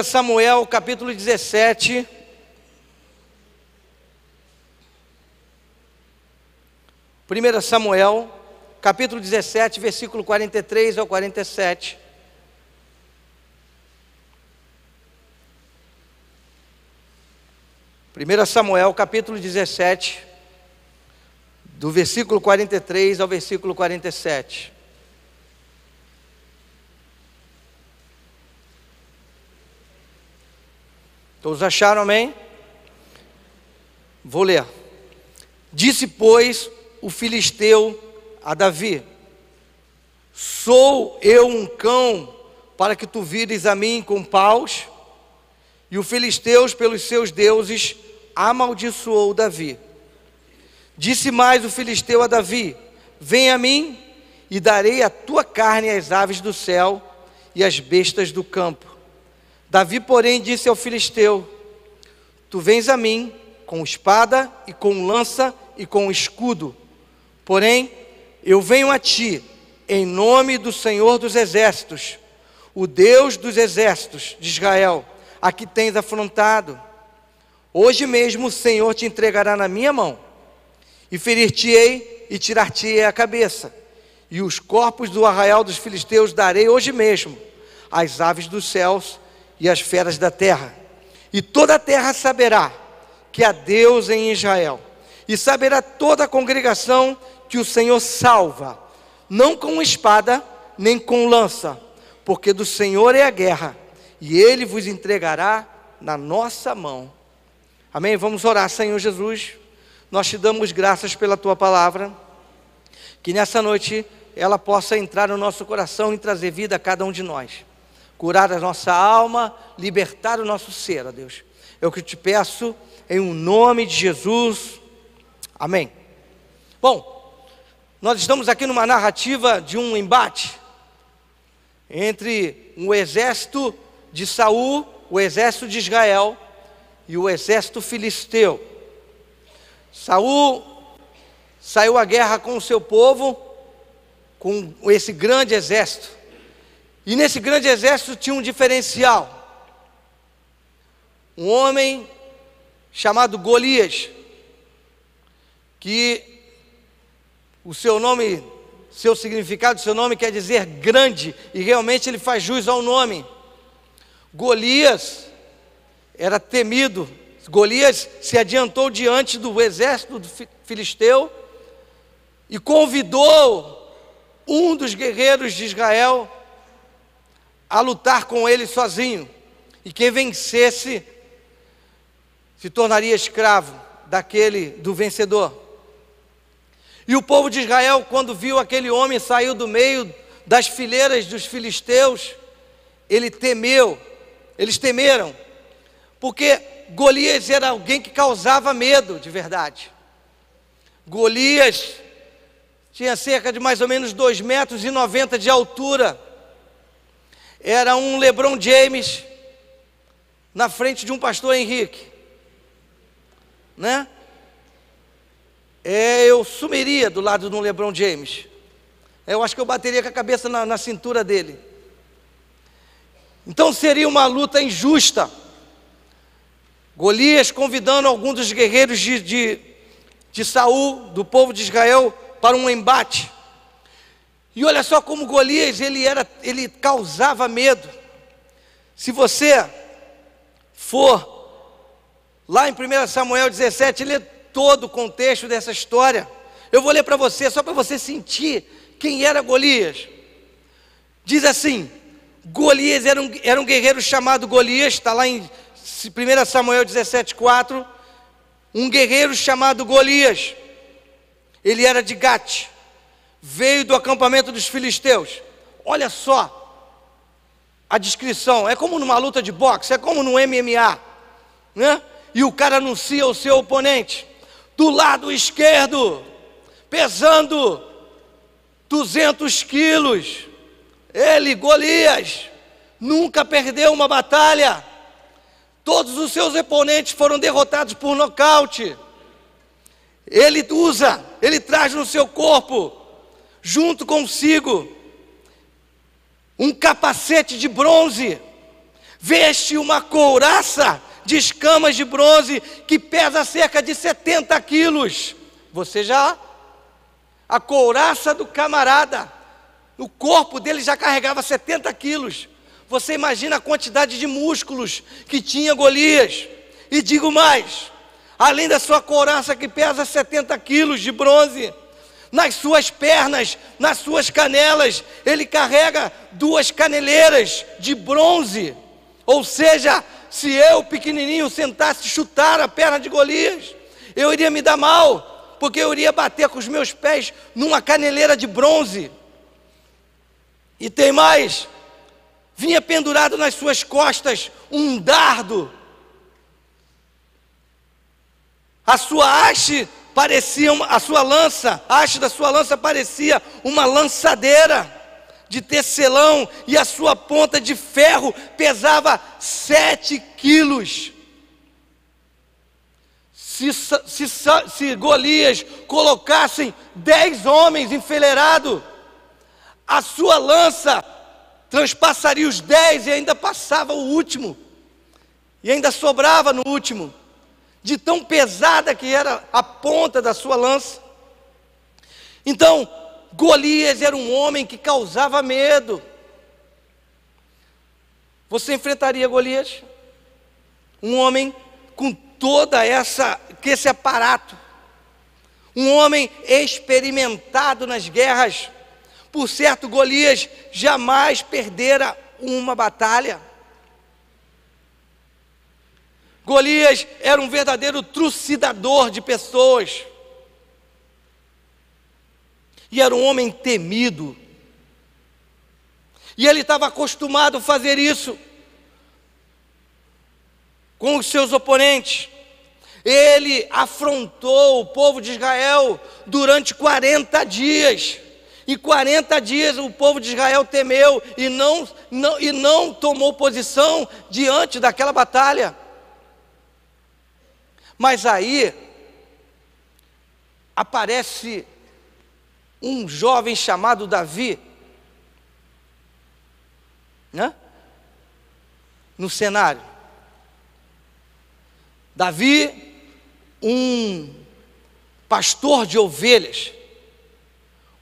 Samuel, capítulo 17. Primeira Samuel, capítulo 17, versículo 43 ao 47. Primeira Samuel, capítulo 17, do versículo 43 ao versículo 47. Todos acharam, amém? Vou ler. Disse, pois, o filisteu a Davi: sou eu um cão para que tu vires a mim com paus? E o filisteu, pelos seus deuses, amaldiçoou Davi. Disse mais o filisteu a Davi: vem a mim, e darei a tua carne às aves do céu e às bestas do campo. Davi, porém, disse ao filisteu: tu vens a mim com espada e com lança e com escudo, porém eu venho a ti em nome do Senhor dos exércitos, o Deus dos exércitos de Israel, a que tens afrontado. Hoje mesmo o Senhor te entregará na minha mão, e ferir-te-ei e tirar-te-ei a cabeça, e os corpos do arraial dos filisteus darei hoje mesmo às aves dos céus e às feras da terra. E toda a terra saberá que há Deus em Israel, e saberá toda a congregação que o Senhor salva, não com espada, nem com lança, porque do Senhor é a guerra, e Ele vos entregará na nossa mão. Amém? Vamos orar. Senhor Jesus, nós te damos graças pela Tua palavra, que nessa noite ela possa entrar no nosso coração e trazer vida a cada um de nós, curar a nossa alma, libertar o nosso ser, ó Deus. É o que eu te peço, em um nome de Jesus. Amém. Bom, nós estamos aqui numa narrativa de um embate entre o exército de Saul, o exército de Israel e o exército filisteu. Saul saiu à guerra com o seu povo, com esse grande exército. E nesse grande exército tinha um diferencial. Um homem chamado Golias, que o seu nome, seu significado, seu nome quer dizer grande, e realmente ele faz jus ao nome. Golias era temido. Golias se adiantou diante do exército do filisteu e convidou um dos guerreiros de Israel a lutar com ele sozinho, e quem vencesse se tornaria escravo do vencedor. E o povo de Israel, quando viu aquele homem sair do meio das fileiras dos filisteus, eles temeram, porque Golias era alguém que causava medo de verdade. Golias tinha cerca de mais ou menos 2,90 metros de altura. Era um LeBron James na frente de um pastor Henrique, né? Eu sumiria do lado de um LeBron James. Eu acho que eu bateria com a cabeça na cintura dele. Então seria uma luta injusta. Golias convidando alguns dos guerreiros de Saul, do povo de Israel, para um embate. E olha só como Golias, ele causava medo. Se você for lá em 1 Samuel 17, lê todo o contexto dessa história. Eu vou ler para você, só para você sentir quem era Golias. Diz assim: Golias era um guerreiro chamado Golias, está lá em 1 Samuel 17,4. Um guerreiro chamado Golias, ele era de Gate, veio do acampamento dos filisteus. Olha só a descrição, é como numa luta de boxe, é como no MMA, né? E o cara anuncia o seu oponente: do lado esquerdo, pesando 200 quilos, ele, Golias, nunca perdeu uma batalha. Todos os seus oponentes foram derrotados por nocaute. Ele traz no seu corpo, junto consigo, um capacete de bronze. veste uma couraça de escamas de bronze que pesa cerca de 70 quilos. A couraça do camarada, o corpo dele já carregava 70 quilos. Você imagina a quantidade de músculos que tinha Golias. E digo mais, além da sua couraça que pesa 70 quilos de bronze, nas suas pernas, nas suas canelas, ele carrega 2 caneleiras de bronze. Ou seja, se eu, pequenininho, sentasse e chutar a perna de Golias, eu iria me dar mal, porque eu iria bater com os meus pés numa caneleira de bronze. E tem mais, vinha pendurado nas suas costas um dardo. A sua haste parecia, a haste da sua lança parecia uma lançadeira de tecelão, e a sua ponta de ferro pesava 7 quilos. Se Golias colocassem 10 homens enfileirados, a sua lança transpassaria os 10 e ainda passava o último, e ainda sobrava no último, de tão pesada que era a ponta da sua lança. Então, Golias era um homem que causava medo. Você enfrentaria Golias? Um homem com toda esse aparato, um homem experimentado nas guerras. Por certo, Golias jamais perdera uma batalha. Golias era um verdadeiro trucidador de pessoas. E era um homem temido. E ele estava acostumado a fazer isso com os seus oponentes. Ele afrontou o povo de Israel durante 40 dias. E 40 dias o povo de Israel temeu e não tomou posição diante daquela batalha. Mas aí aparece um jovem chamado Davi, né? No cenário. Davi, um pastor de ovelhas,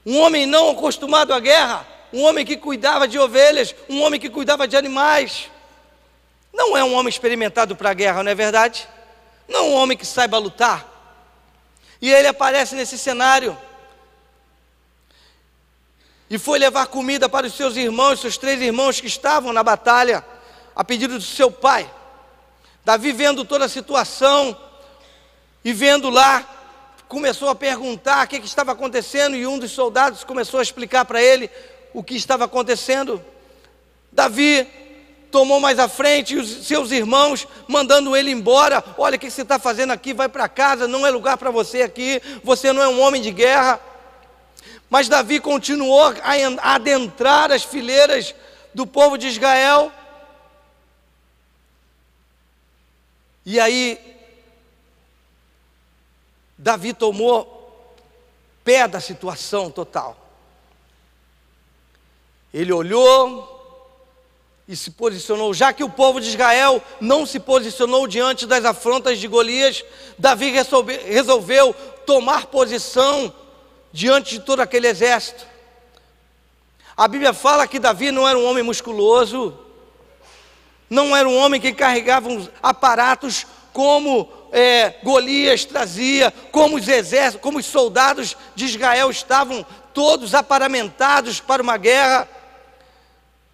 um homem não acostumado à guerra, um homem que cuidava de ovelhas, um homem que cuidava de animais. Não é um homem experimentado para a guerra, não é verdade? Não é um homem que saiba lutar. E ele aparece nesse cenário e foi levar comida para os seus irmãos, seus 3 irmãos que estavam na batalha, a pedido do seu pai. Davi, vendo toda a situação e vendo lá, começou a perguntar o que estava acontecendo, e um dos soldados começou a explicar para ele o que estava acontecendo. Davi tomou mais à frente, e os seus irmãos mandando ele embora. Olha, o que você está fazendo aqui? Vai para casa, não é lugar para você aqui, você não é um homem de guerra. Mas Davi continuou a adentrar as fileiras do povo de Israel. E aí, Davi tomou pé da situação total. Ele olhou e se posicionou. Já que o povo de Israel não se posicionou diante das afrontas de Golias, Davi resolveu tomar posição diante de todo aquele exército. A Bíblia fala que Davi não era um homem musculoso, não era um homem que carregava uns aparatos como Golias trazia, como os exércitos, como os soldados de Israel estavam todos aparamentados para uma guerra.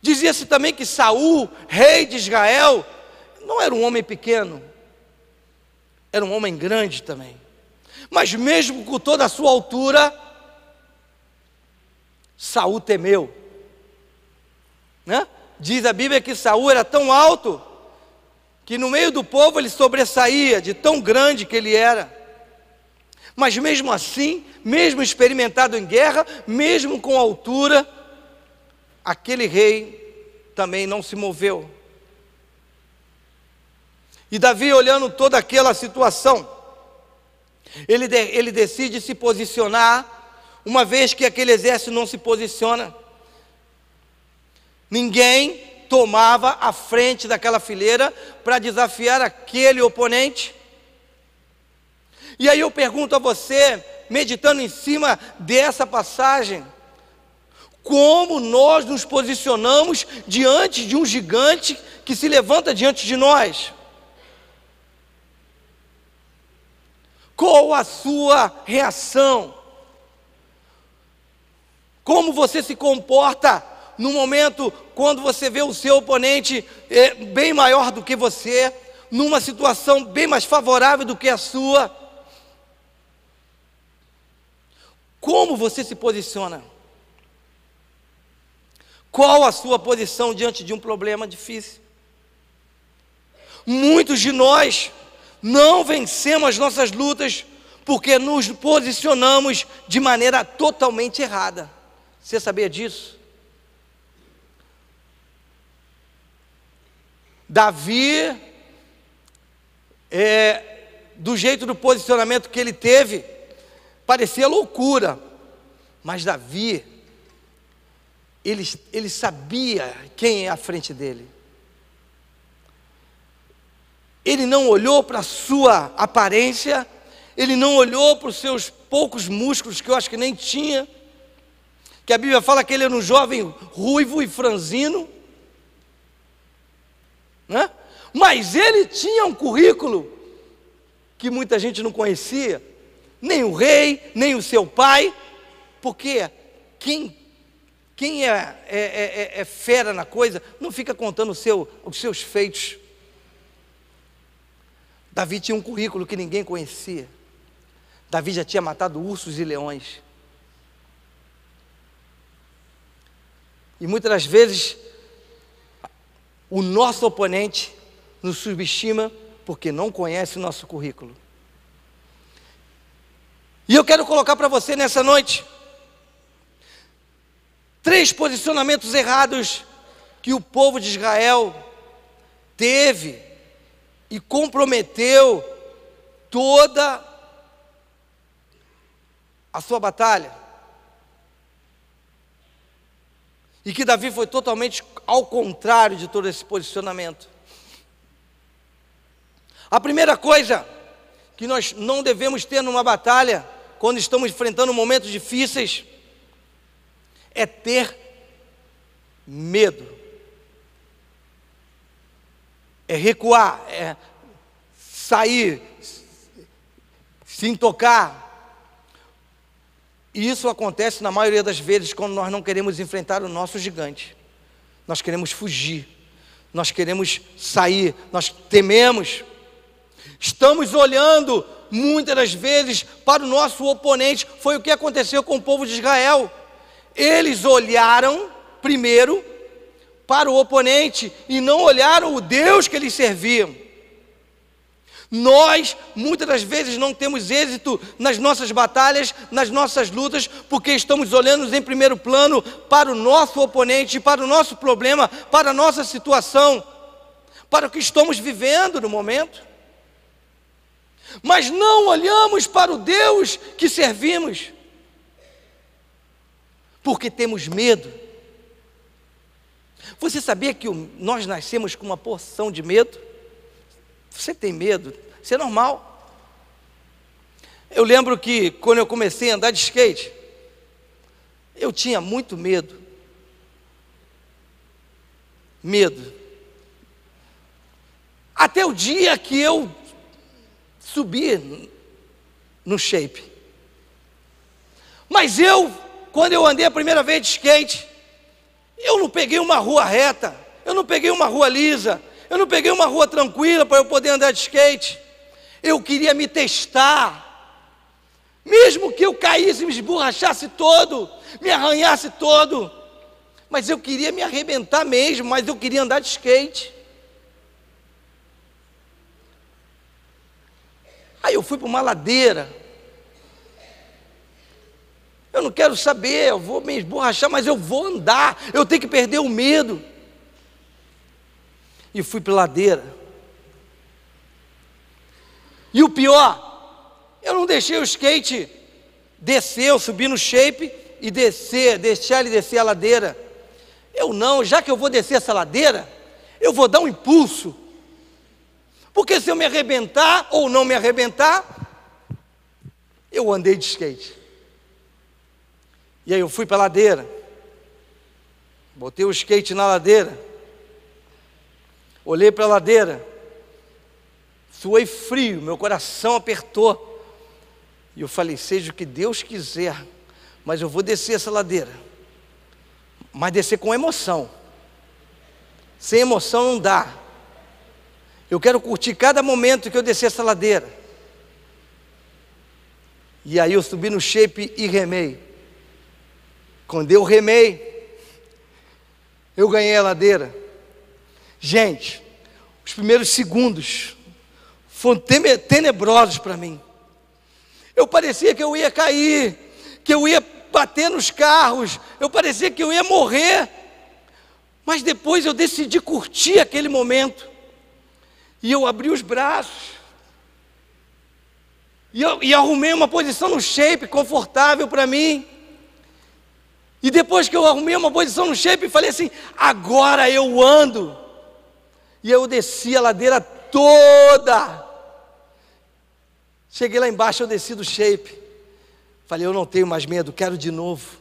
Dizia-se também que Saul, rei de Israel, não era um homem pequeno, era um homem grande também. Mas mesmo com toda a sua altura, Saul temeu, né? Diz a Bíblia que Saul era tão alto que no meio do povo ele sobressaía, de tão grande que ele era. Mas mesmo assim, mesmo experimentado em guerra, mesmo com altura, aquele rei também não se moveu. E Davi, olhando toda aquela situação, ele decide se posicionar, uma vez que aquele exército não se posiciona. Ninguém tomava a frente daquela fileira para desafiar aquele oponente. E aí eu pergunto a você, meditando em cima dessa passagem, como nós nos posicionamos diante de um gigante que se levanta diante de nós? Qual a sua reação? Como você se comporta no momento quando você vê o seu oponente bem maior do que você, numa situação bem mais favorável do que a sua? Como você se posiciona? Qual a sua posição diante de um problema difícil? Muitos de nós não vencemos as nossas lutas porque nos posicionamos de maneira totalmente errada. Você sabia disso? Davi, do jeito do posicionamento que ele teve, parecia loucura, mas Davi, ele sabia quem é à frente dele. Ele não olhou para a sua aparência, ele não olhou para os seus poucos músculos, que eu acho que nem tinha, que a Bíblia fala que ele era um jovem ruivo e franzino, né? Mas ele tinha um currículo que muita gente não conhecia, nem o rei, nem o seu pai, porque quem é fera na coisa, não fica contando os seus feitos. Davi tinha um currículo que ninguém conhecia. Davi já tinha matado ursos e leões. E muitas das vezes, o nosso oponente nos subestima porque não conhece o nosso currículo. E eu quero colocar para você nessa noite 3 posicionamentos errados que o povo de Israel teve e comprometeu toda a sua batalha. E que Davi foi totalmente ao contrário de todo esse posicionamento. A primeira coisa que nós não devemos ter numa batalha, quando estamos enfrentando momentos difíceis, é ter medo, é recuar, é sair, se intocar. E isso acontece na maioria das vezes quando nós não queremos enfrentar o nosso gigante. Nós queremos fugir, nós queremos sair, nós tememos. Estamos olhando muitas das vezes para o nosso oponente. Foi o que aconteceu com o povo de Israel. Eles olharam primeiro para o oponente e não olharam o Deus que eles serviam. Nós, muitas das vezes, não temos êxito nas nossas batalhas, nas nossas lutas, porque estamos olhando em primeiro plano para o nosso oponente, para o nosso problema, para a nossa situação, para o que estamos vivendo no momento. Mas não olhamos para o Deus que servimos, porque temos medo. Você sabia que nós nascemos com uma porção de medo? Você tem medo? Isso é normal. Eu lembro que quando eu comecei a andar de skate, eu tinha muito medo. Medo. Até o dia que eu subi no shape. Mas quando eu andei a primeira vez de skate, eu não peguei uma rua reta, eu não peguei uma rua lisa, eu não peguei uma rua tranquila para eu poder andar de skate. Eu queria me testar, mesmo que eu caísse, me esborrachasse todo, me arranhasse todo, mas eu queria me arrebentar mesmo, mas eu queria andar de skate. Aí eu fui para uma ladeira. Eu não quero saber, eu vou me esborrachar, mas eu vou andar, eu tenho que perder o medo. E fui para a ladeira. E o pior, eu não deixei o skate descer, eu subi no shape e deixar ele descer a ladeira. já que eu vou descer essa ladeira, eu vou dar um impulso. Porque se eu me arrebentar ou não me arrebentar, eu andei de skate. E aí eu fui para a ladeira, botei o skate na ladeira, olhei para a ladeira, suei frio, meu coração apertou. E eu falei, seja o que Deus quiser, mas eu vou descer essa ladeira. Mas descer com emoção. Sem emoção não dá. Eu quero curtir cada momento que eu descer essa ladeira. E aí eu subi no shape e remei. Quando eu remei, eu ganhei a ladeira. Gente, os primeiros segundos foram tenebrosos para mim. Eu parecia que eu ia cair, que eu ia bater nos carros, eu parecia que eu ia morrer. Mas depois eu decidi curtir aquele momento. E eu abri os braços. E arrumei uma posição no shape confortável para mim. E depois que eu arrumei uma posição no shape, falei assim, agora eu ando. E eu desci a ladeira toda. Cheguei lá embaixo, eu desci do shape. Falei, eu não tenho mais medo, quero de novo.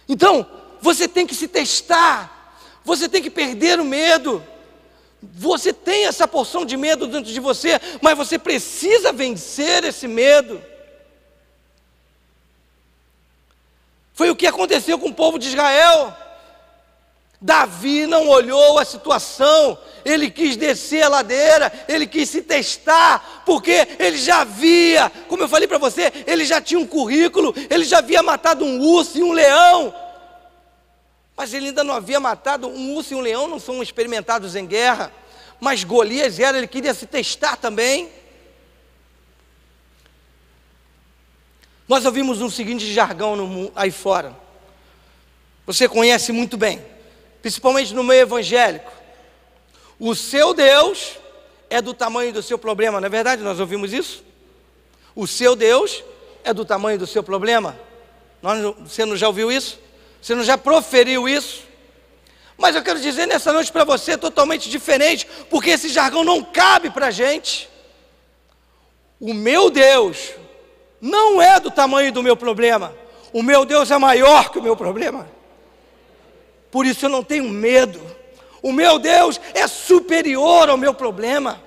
Então, você tem que se testar. Você tem que perder o medo. Você tem essa porção de medo dentro de você, mas você precisa vencer esse medo. Foi o que aconteceu com o povo de Israel. Davi não olhou a situação, ele quis descer a ladeira, ele quis se testar, porque ele já havia, como eu falei para você, ele já tinha um currículo, ele já havia matado um urso e um leão, mas ele ainda não havia matado um urso e um leão, não são experimentados em guerra, mas Golias era, ele queria se testar também. Nós ouvimos um seguinte jargão aí fora, você conhece muito bem, principalmente no meio evangélico: o seu Deus é do tamanho do seu problema, não é verdade? Nós ouvimos isso? O seu Deus é do tamanho do seu problema. Você não já ouviu isso? Você não já proferiu isso? Mas eu quero dizer nessa noite para você totalmente diferente, porque esse jargão não cabe para a gente. O meu Deus não é do tamanho do meu problema. O meu Deus é maior que o meu problema. Por isso eu não tenho medo. O meu Deus é superior ao meu problema.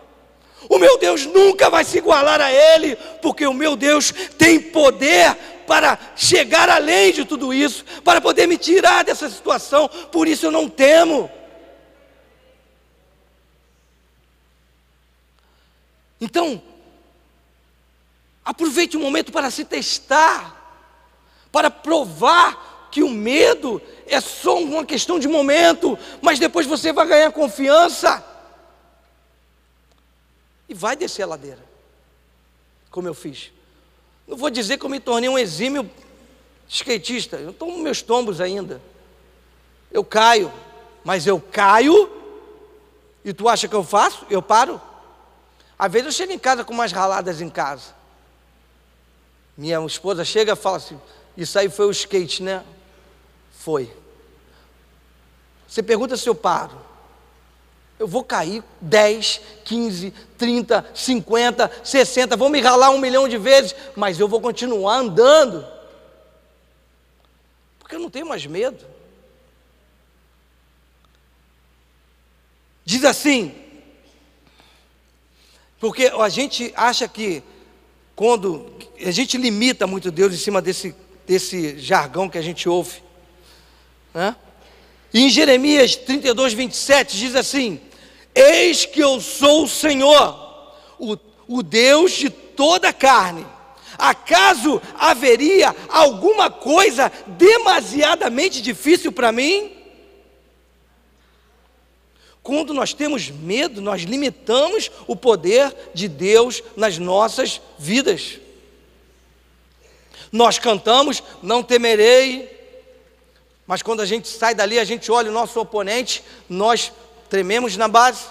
O meu Deus nunca vai se igualar a Ele, porque o meu Deus tem poder para chegar além de tudo isso, para poder me tirar dessa situação. Por isso eu não temo. Então, aproveite o momento para se testar, para provar que o medo é só uma questão de momento, mas depois você vai ganhar confiança e vai descer a ladeira, como eu fiz. Não vou dizer que eu me tornei um exímio skatista, eu estou nos meus tombos ainda, eu caio, mas eu caio, e tu acha que eu faço? Eu paro. Às vezes eu chego em casa com umas raladas em casa, minha esposa chega e fala assim, isso aí foi o skate, né? Foi. Você pergunta se eu paro. Eu vou cair 10, 15, 30, 50, 60, vou me ralar 1 milhão de vezes, mas eu vou continuar andando. Porque eu não tenho mais medo. Diz assim, porque a gente acha que quando a gente limita muito Deus em cima desse jargão que a gente ouve, né? E em Jeremias 32, 27 diz assim, eis que eu sou o Senhor, o Deus de toda a carne, acaso haveria alguma coisa demasiadamente difícil para mim? Quando nós temos medo, nós limitamos o poder de Deus nas nossas vidas. Nós cantamos, não temerei, mas quando a gente sai dali, a gente olha o nosso oponente, nós trememos na base.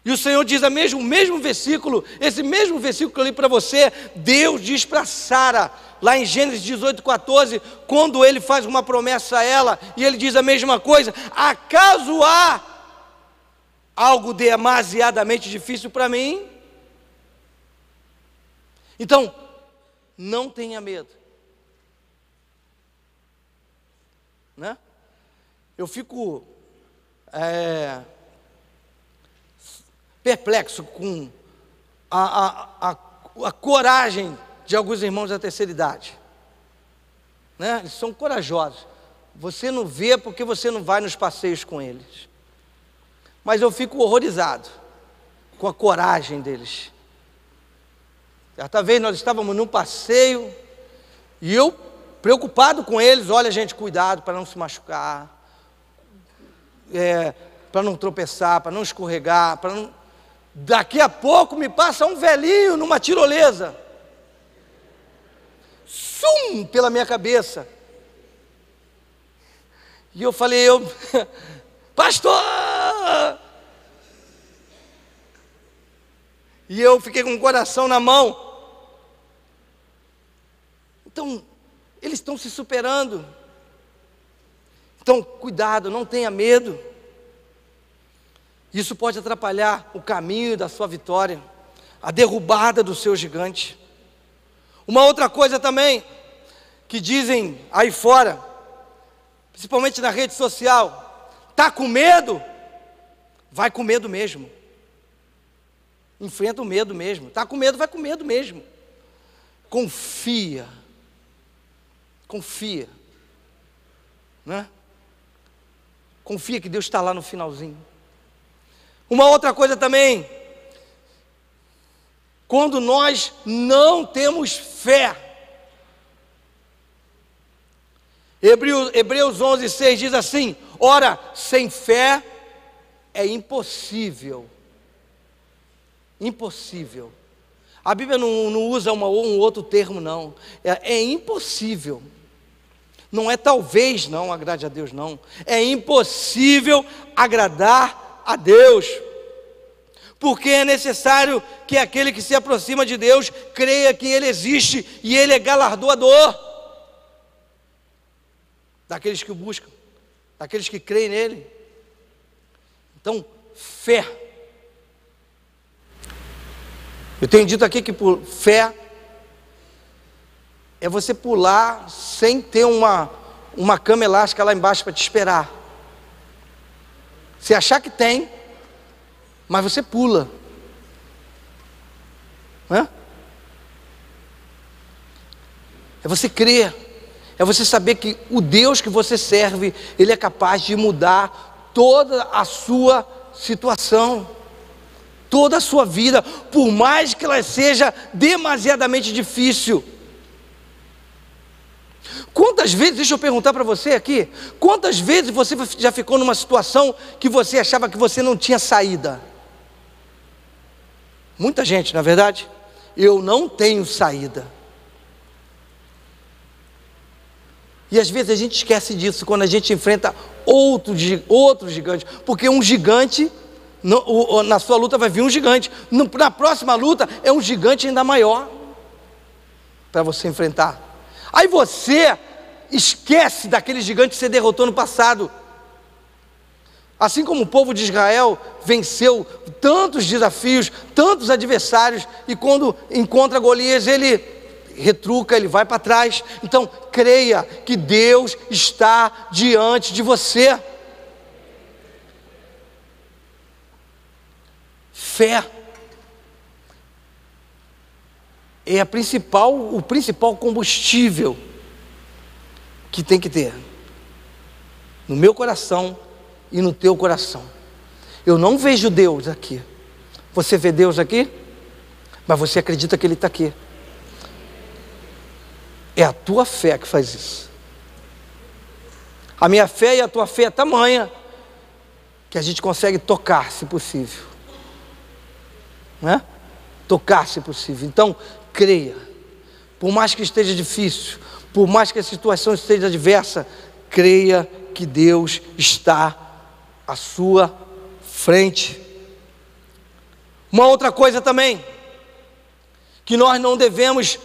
E o Senhor diz o mesmo versículo, esse mesmo versículo que eu li para você, Deus diz para Sara, lá em Gênesis 18:14, quando Ele faz uma promessa a ela, e Ele diz a mesma coisa: acaso há algo demasiadamente difícil para mim? Então, não tenha medo, né? Eu fico perplexo com a coragem de alguns irmãos da terceira idade, né? Eles são corajosos. Você não vê porque você não vai nos passeios com eles, mas eu fico horrorizado com a coragem deles. Certa vez nós estávamos num passeio e eu preocupado com eles: olha, gente, cuidado para não se machucar, para não tropeçar, para não escorregar, para não... Daqui a pouco me passa um velhinho numa tirolesa, sum, pela minha cabeça. E eu falei: pastor! E eu fiquei com o coração na mão. Então, eles estão se superando. Então, cuidado, não tenha medo. Isso pode atrapalhar o caminho da sua vitória, a derrubada do seu gigante. Uma outra coisa também, que dizem aí fora, principalmente na rede social: está com medo? Vai com medo mesmo. Enfrenta o medo mesmo. Está com medo? Vai com medo mesmo. Confia. Confia, né? Confia que Deus está lá no finalzinho. Uma outra coisa também, quando nós não temos fé, Hebreus 11:6 diz assim: ora, sem fé é impossível. Impossível. A Bíblia não usa um outro termo, não. É impossível. Não é talvez não agrade a Deus, não. É impossível agradar a Deus. Porque é necessário que aquele que se aproxima de Deus creia que Ele existe e Ele é galardoador daqueles que o buscam, daqueles que creem nele. Então, fé. Eu tenho dito aqui que fé é você pular sem ter uma cama elástica lá embaixo para te esperar. Você achar que tem, mas você pula, né? É você crer, é você saber que o Deus que você serve, Ele é capaz de mudar toda a sua situação, toda a sua vida, por mais que ela seja demasiadamente difícil. Quantas vezes, deixa eu perguntar para você aqui, quantas vezes você já ficou numa situação que você achava que você não tinha saída? Muita gente, na verdade. Eu não tenho saída. E às vezes a gente esquece disso quando a gente enfrenta outro gigante, porque um gigante, na sua luta vai vir um gigante, na próxima luta é um gigante ainda maior para você enfrentar. Aí você esquece daquele gigante que você derrotou no passado. Assim como o povo de Israel venceu tantos desafios, tantos adversários, e quando encontra Golias, ele retruca, ele vai para trás. Então, creia que Deus está diante de você. Fé é o principal combustível que tem que ter no meu coração e no teu coração. Eu não vejo Deus aqui. Você vê Deus aqui? Mas você acredita que Ele está aqui. É a tua fé que faz isso. A minha fé e a tua fé é tamanha que a gente consegue tocar, se possível, né? Tocar, se possível. Então, creia. Por mais que esteja difícil, por mais que a situação esteja adversa, creia que Deus está à sua frente. Uma outra coisa também, que nós não devemos,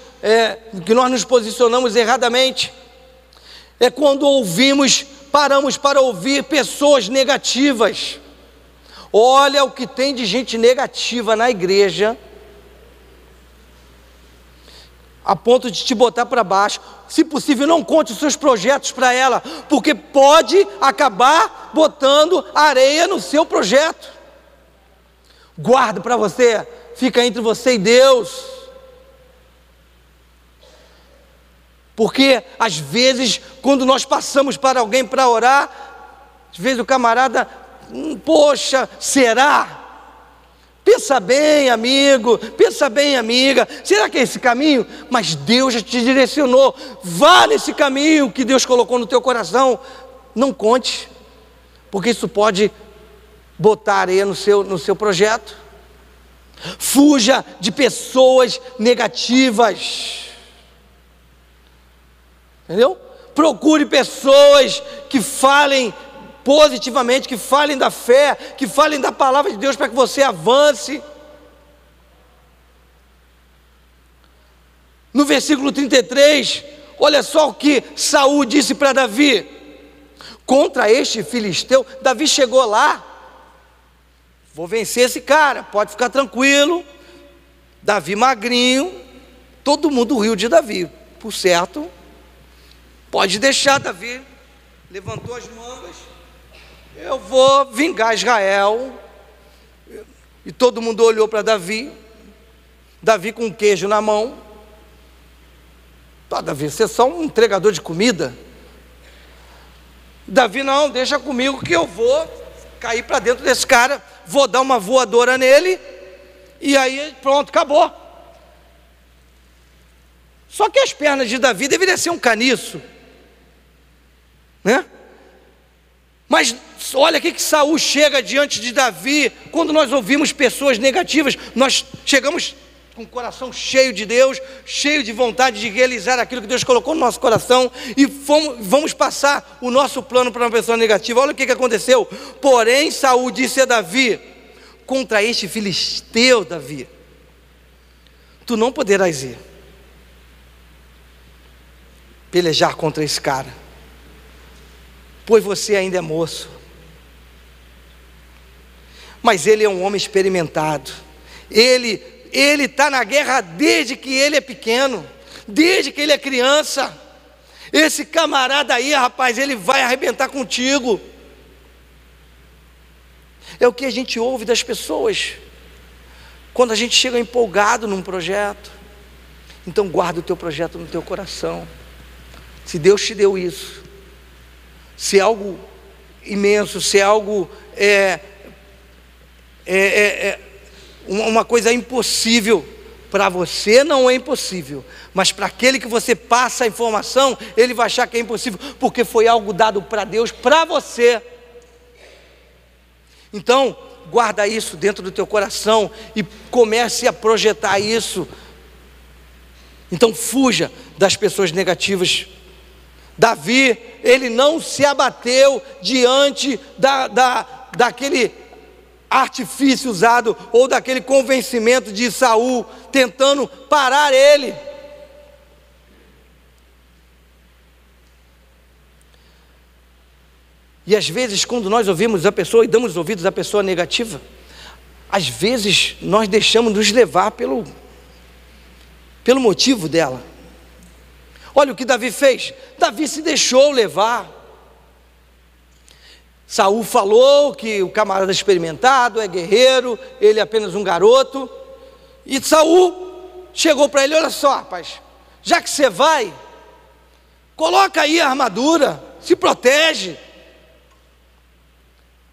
que nós nos posicionamos erradamente, é quando paramos para ouvir pessoas negativas. Olha o que tem de gente negativa na igreja, a ponto de te botar para baixo. Se possível, não conte os seus projetos para ela, porque pode acabar botando areia no seu projeto. Guarda para você, fica entre você e Deus. Porque às vezes, quando nós passamos para alguém para orar, às vezes o camarada, poxa, será? Pensa bem, amigo, pensa bem, amiga, será que é esse caminho? Mas Deus já te direcionou, vá nesse caminho que Deus colocou no teu coração. Não conte, porque isso pode botar areia no seu projeto. Fuja de pessoas negativas, entendeu? Procure pessoas que falem positivamente, que falem da fé, que falem da palavra de Deus para que você avance. No versículo 33, olha só o que Saul disse para Davi, contra este filisteu. Davi chegou lá, vou vencer esse cara, pode ficar tranquilo. Davi magrinho, todo mundo riu de Davi, por certo, pode deixar. Davi levantou as mangas, eu vou vingar Israel. E todo mundo olhou para Davi, Davi com um queijo na mão. Davi, você é só um entregador de comida? Davi, não, deixa comigo que eu vou cair para dentro desse cara, vou dar uma voadora nele, e aí pronto, acabou. Só que as pernas de Davi deveriam ser um caniço, né? Mas olha o que Saul chega diante de Davi. Quando nós ouvimos pessoas negativas, nós chegamos com o coração cheio de Deus, cheio de vontade de realizar aquilo que Deus colocou no nosso coração, e vamos passar o nosso plano para uma pessoa negativa. Olha o que aconteceu. Porém Saul disse a Davi, contra este filisteu, Davi, tu não poderás ir pelejar contra esse cara, pois você ainda é moço. Mas ele é um homem experimentado, ele está na guerra desde que ele é pequeno, desde que ele é criança. Esse camarada aí, rapaz, ele vai arrebentar contigo. É o que a gente ouve das pessoas quando a gente chega empolgado num projeto. Então guarda o teu projeto no teu coração. Se Deus te deu isso, se é algo imenso, se é algo uma coisa impossível, para você não é impossível, mas para aquele que você passa a informação, ele vai achar que é impossível, porque foi algo dado para Deus, para você. Então guarda isso dentro do teu coração e comece a projetar isso. Então fuja das pessoas negativas. Davi, ele não se abateu diante daquele artifício usado, ou daquele convencimento de Saul, tentando parar ele. E às vezes, quando nós ouvimos a pessoa e damos ouvidos à pessoa negativa, às vezes nós deixamos nos levar pelo motivo dela. Olha o que Davi fez. Davi se deixou levar. Saul falou que o camarada experimentado é guerreiro, ele é apenas um garoto. E Saul chegou para ele, olha só, rapaz, já que você vai, coloca aí a armadura, se protege,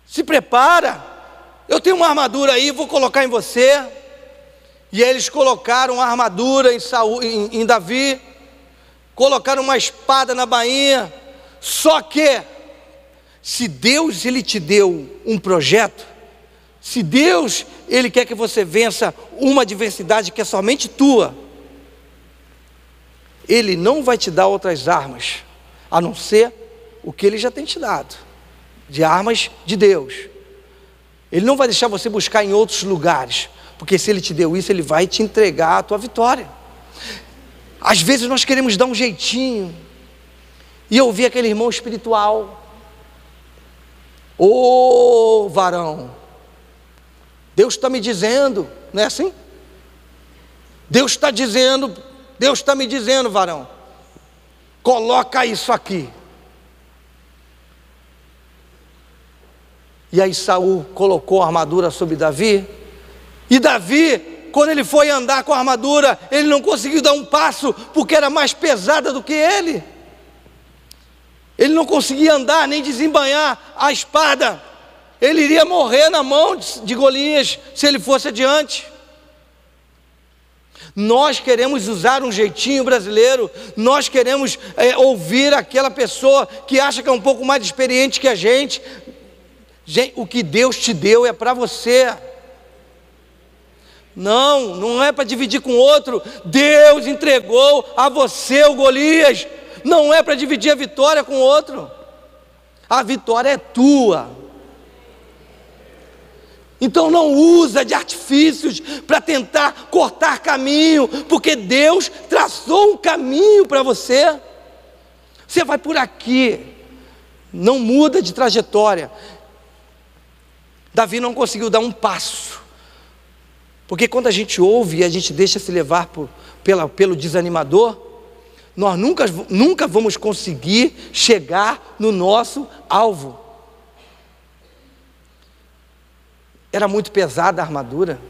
se prepara. Eu tenho uma armadura aí, vou colocar em você. E eles colocaram a armadura em Davi, colocaram uma espada na bainha. Só que se Deus ele te deu um projeto, se Deus ele quer que você vença uma adversidade que é somente tua, Ele não vai te dar outras armas, a não ser o que Ele já tem te dado, de armas de Deus. Ele não vai deixar você buscar em outros lugares, porque se Ele te deu isso, Ele vai te entregar a tua vitória. Às vezes nós queremos dar um jeitinho, e eu vi aquele irmão espiritual: ô varão, Deus está me dizendo, não é assim? Deus está me dizendo, varão, coloca isso aqui. E aí Saul colocou a armadura sobre Davi, e Davi, quando ele foi andar com a armadura, ele não conseguiu dar um passo, porque era mais pesada do que ele. Ele não conseguia andar, nem desembainhar a espada. Ele iria morrer na mão de Golias, se ele fosse adiante. Nós queremos usar um jeitinho brasileiro, nós queremos ouvir aquela pessoa que acha que é um pouco mais experiente que a gente. Gente, o que Deus te deu é para você. Não é para dividir com outro. Deus entregou a você o Golias, não é para dividir a vitória com outro. A vitória é tua. Então não usa de artifícios para tentar cortar caminho, porque Deus traçou um caminho para você. Você vai por aqui, não muda de trajetória. Davi não conseguiu dar um passo, porque quando a gente ouve e a gente deixa se levar pelo desanimador, nós nunca vamos conseguir chegar no nosso alvo. Era muito pesada a armadura,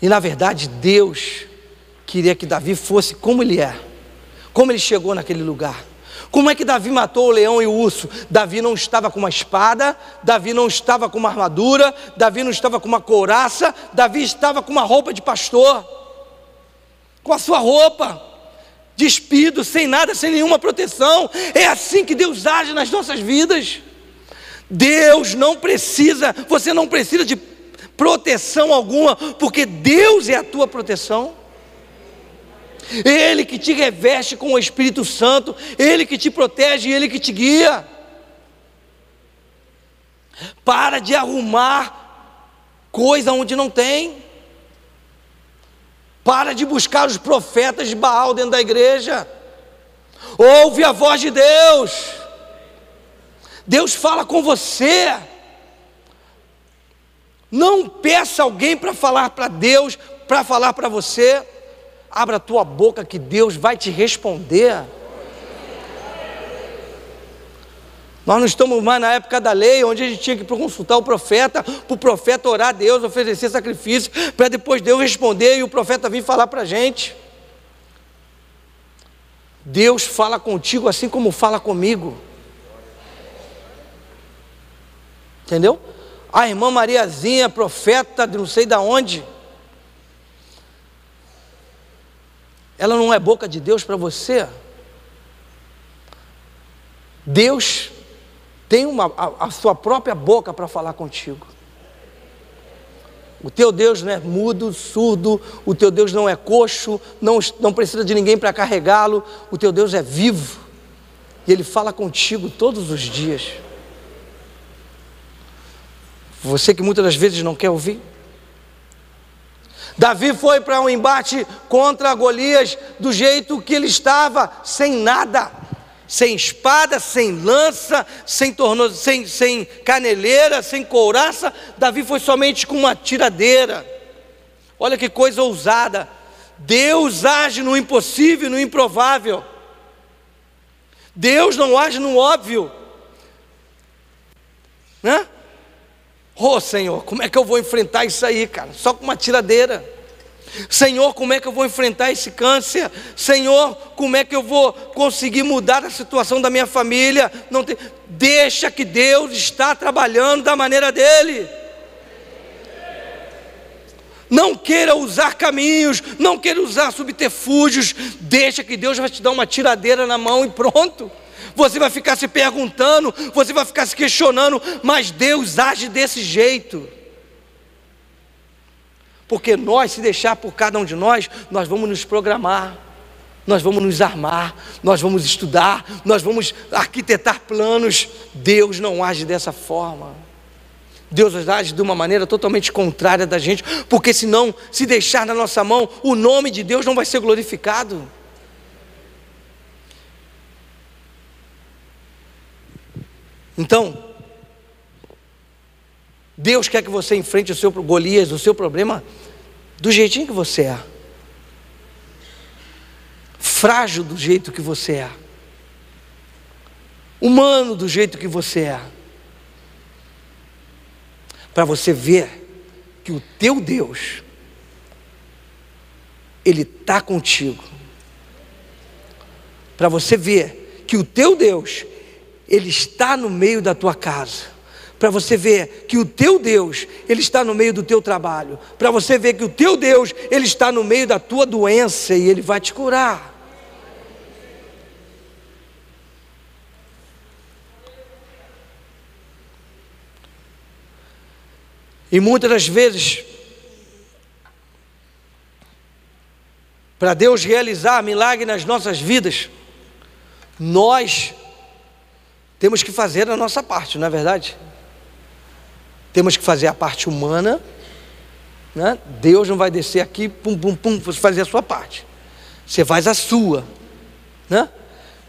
e na verdade Deus queria que Davi fosse como ele é, como ele chegou naquele lugar. Como é que Davi matou o leão e o urso? Davi não estava com uma espada, Davi não estava com uma armadura, Davi não estava com uma couraça, Davi estava com uma roupa de pastor, com a sua roupa, despido, sem nada, sem nenhuma proteção. É assim que Deus age nas nossas vidas. Deus não precisa, você não precisa de proteção alguma, porque Deus é a tua proteção. Ele que te reveste com o Espírito Santo, Ele que te protege, Ele que te guia. Para de arrumar coisa onde não tem. Para de buscar os profetas de Baal dentro da igreja. Ouve a voz de Deus. Deus fala com você. Não peça alguém para falar para Deus, para falar para você. Abra a tua boca que Deus vai te responder. Nós não estamos mais na época da lei, onde a gente tinha que consultar o profeta, para o profeta orar a Deus, oferecer sacrifício, para depois Deus responder e o profeta vir falar para a gente. Deus fala contigo assim como fala comigo. Entendeu? A irmã Mariazinha, profeta de não sei de onde, ela não é boca de Deus para você? Deus tem a sua própria boca para falar contigo. O teu Deus não é mudo, surdo, o teu Deus não é coxo, não precisa de ninguém para carregá-lo. O teu Deus é vivo, e Ele fala contigo todos os dias. Você que muitas das vezes não quer ouvir. Davi foi para um embate contra Golias do jeito que ele estava, sem nada, sem espada, sem lança, sem caneleira, sem couraça. Davi foi somente com uma tiradeira. Olha que coisa ousada. Deus age no impossível e no improvável. Deus não age no óbvio, né? Oh Senhor, como é que eu vou enfrentar isso aí, cara? Só com uma tiradeira. Senhor, como é que eu vou enfrentar esse câncer? Senhor, como é que eu vou conseguir mudar a situação da minha família? Deixa que Deus está trabalhando da maneira dele. Não queira usar caminhos, não queira usar subterfúgios. Deixa que Deus vai te dar uma tiradeira na mão e pronto. Você vai ficar se perguntando, você vai ficar se questionando, mas Deus age desse jeito. Porque nós, se deixar por cada um de nós vamos nos programar, nós vamos nos armar, nós vamos estudar, nós vamos arquitetar planos. Deus não age dessa forma. Deus age de uma maneira totalmente contrária da gente, porque senão, se deixar na nossa mão, o nome de Deus não vai ser glorificado. Então, Deus quer que você enfrente o seu Golias, o seu problema, do jeitinho que você é, frágil do jeito que você é, humano do jeito que você é, para você ver que o teu Deus, Ele está contigo, para você ver que o teu Deus, Ele está no meio da tua casa, para você ver que o teu Deus, Ele está no meio do teu trabalho, para você ver que o teu Deus, Ele está no meio da tua doença e Ele vai te curar. E muitas das vezes, para Deus realizar milagre nas nossas vidas, nós temos que fazer a nossa parte, não é verdade? Temos que fazer a parte humana, né? Deus não vai descer aqui, pum, pum, pum, você fazer a sua parte. Você faz a sua, né?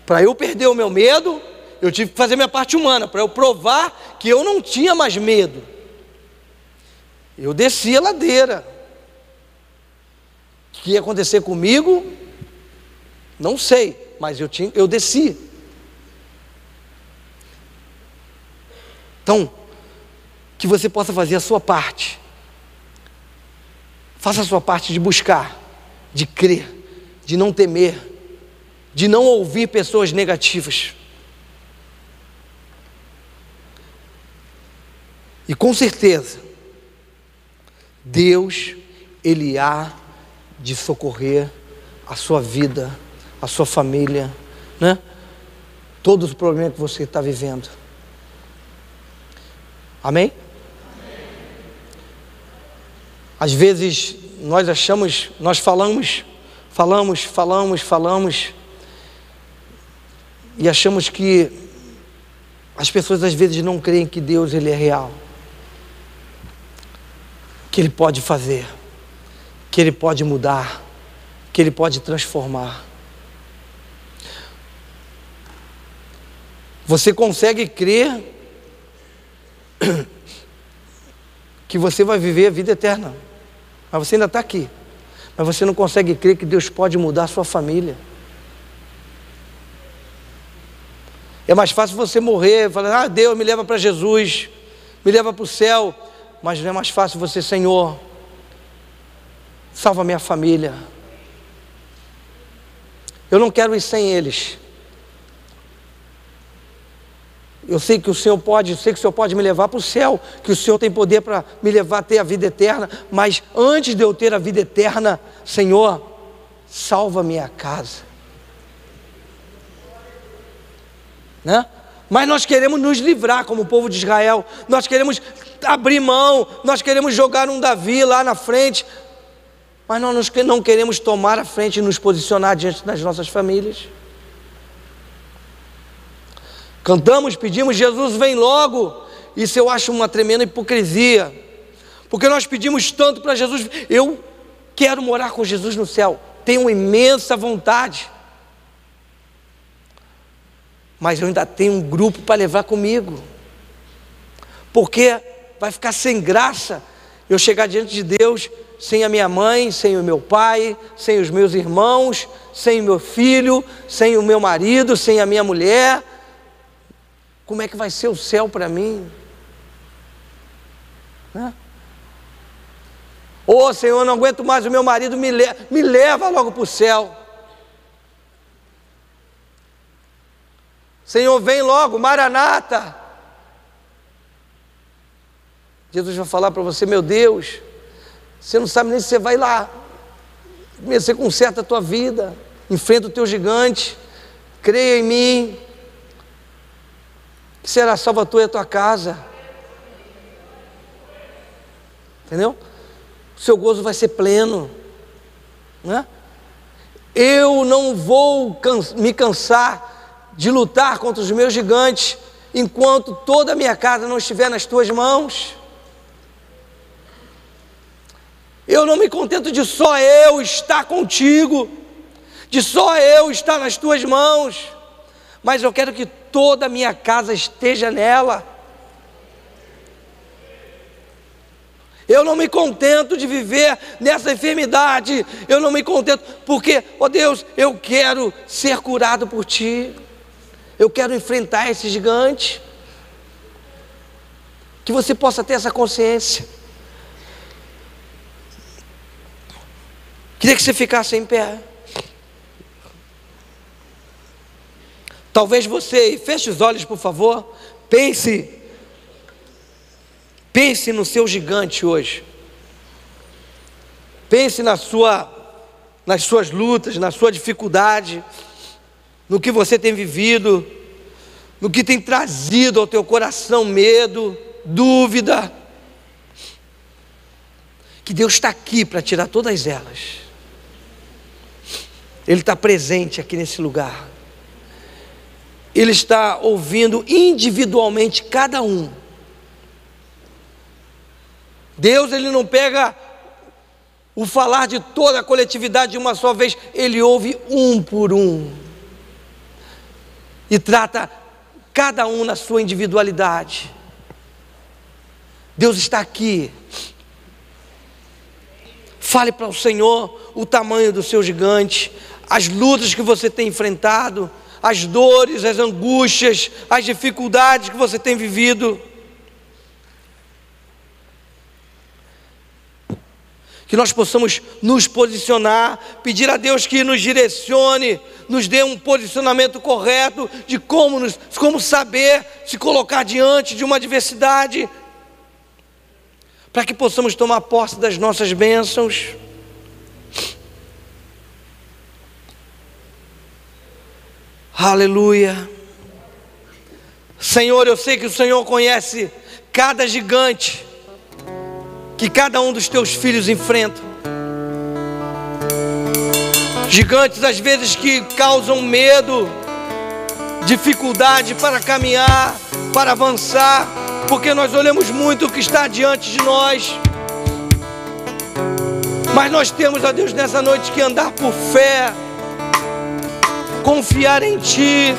Para eu perder o meu medo, eu tive que fazer minha parte humana, para eu provar que eu não tinha mais medo. Eu desci a ladeira. O que ia acontecer comigo? Não sei, mas eu desci. Então, que você possa fazer a sua parte. Faça a sua parte de buscar, de crer, de não temer, de não ouvir pessoas negativas. E com certeza, Deus, Ele há de socorrer a sua vida, a sua família, né? Todos os problemas que você está vivendo. Amém? Às vezes nós achamos, nós falamos e achamos que as pessoas às vezes não creem que Deus, Ele é real, que Ele pode fazer, que Ele pode mudar, que Ele pode transformar. Você consegue crer que você vai viver a vida eterna, mas você ainda está aqui, mas você não consegue crer que Deus pode mudar a sua família. É mais fácil você morrer, falar, Deus me leva para Jesus, me leva para o céu, mas não é mais fácil você, Senhor, salva minha família, eu não quero ir sem eles. Eu sei que o Senhor pode, me levar para o céu, que o Senhor tem poder para me levar a ter a vida eterna, mas antes de eu ter a vida eterna, Senhor, salva minha casa, né? Mas nós queremos nos livrar como o povo de Israel, nós queremos abrir mão, nós queremos jogar um Davi lá na frente, mas nós não queremos tomar a frente e nos posicionar diante das nossas famílias. Cantamos, pedimos, Jesus vem logo. Isso eu acho uma tremenda hipocrisia, porque nós pedimos tanto para Jesus. Eu quero morar com Jesus no céu, tenho imensa vontade, mas eu ainda tenho um grupo para levar comigo, porque vai ficar sem graça eu chegar diante de Deus sem a minha mãe, sem o meu pai, sem os meus irmãos, sem o meu filho, sem o meu marido, sem a minha mulher. Como é que vai ser o céu para mim? Né? Ô Senhor, eu não aguento mais o meu marido, me leva logo para o céu. Senhor, vem logo, Maranata. Jesus vai falar para você, meu Deus, você não sabe nem se você vai lá. Você conserta a tua vida, enfrenta o teu gigante, creia em mim, que será salva a tua e a tua casa. Entendeu? O seu gozo vai ser pleno, né? Eu não vou me cansar de lutar contra os meus gigantes enquanto toda a minha casa não estiver nas tuas mãos. Eu não me contento de só eu estar contigo, de só eu estar nas tuas mãos, mas eu quero que toda a minha casa esteja nela. Eu não me contento de viver nessa enfermidade, eu não me contento, porque, ó Deus, eu quero ser curado por Ti, eu quero enfrentar esse gigante. Que você possa ter essa consciência. Queria que você ficasse em pé. Talvez você, feche os olhos por favor, pense no seu gigante hoje. Pense nas suas lutas, na sua dificuldade, no que você tem vivido, no que tem trazido ao teu coração medo, dúvida. Que Deus está aqui para tirar todas elas. Ele está presente aqui nesse lugar. Ele está ouvindo individualmente cada um. Deus, Ele não pega o falar de toda a coletividade de uma só vez. Ele ouve um por um. E trata cada um na sua individualidade. Deus está aqui. Fale para o Senhor o tamanho do seu gigante, as lutas que você tem enfrentado, as dores, as angústias, as dificuldades que você tem vivido. Que nós possamos nos posicionar, pedir a Deus que nos direcione, nos dê um posicionamento correto de como saber se colocar diante de uma adversidade, para que possamos tomar posse das nossas bênçãos. Aleluia. Senhor, eu sei que o Senhor conhece cada gigante que cada um dos teus filhos enfrenta. Gigantes às vezes que causam medo, dificuldade para caminhar, para avançar, porque nós olhamos muito o que está diante de nós. Mas nós temos, ó Deus, nessa noite que andar por fé, confiar em Ti,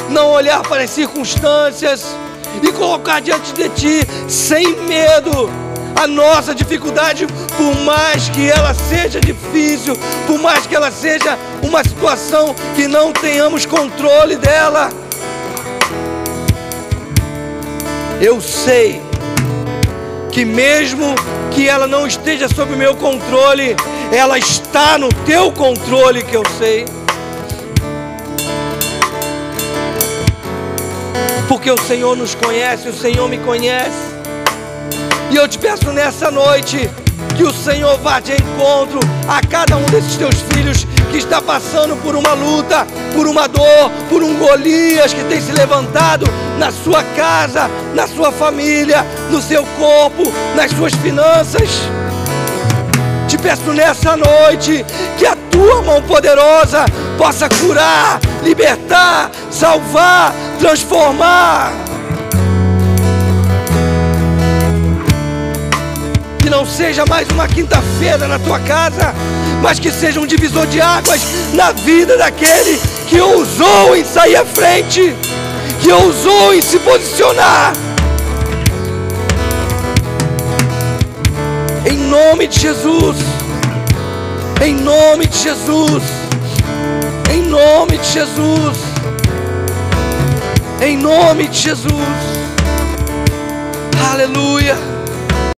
não olhar para as circunstâncias e colocar diante de Ti, sem medo, a nossa dificuldade, por mais que ela seja difícil, por mais que ela seja uma situação que não tenhamos controle dela. Eu sei que mesmo que ela não esteja sob o meu controle, ela está no Teu controle, que eu sei. Porque o Senhor nos conhece, o Senhor me conhece. E eu te peço nessa noite que o Senhor vá de encontro a cada um desses teus filhos que está passando por uma luta, por uma dor, por um Golias que tem se levantado na sua casa, na sua família, no seu corpo, nas suas finanças. Te peço nessa noite que a Tua mão poderosa possa curar, libertar, salvar, transformar. Que não seja mais uma quinta-feira na tua casa, mas que seja um divisor de águas na vida daquele que ousou em sair à frente, que ousou em se posicionar. Em nome de Jesus, em nome de Jesus, em nome de Jesus, em nome de Jesus. Aleluia.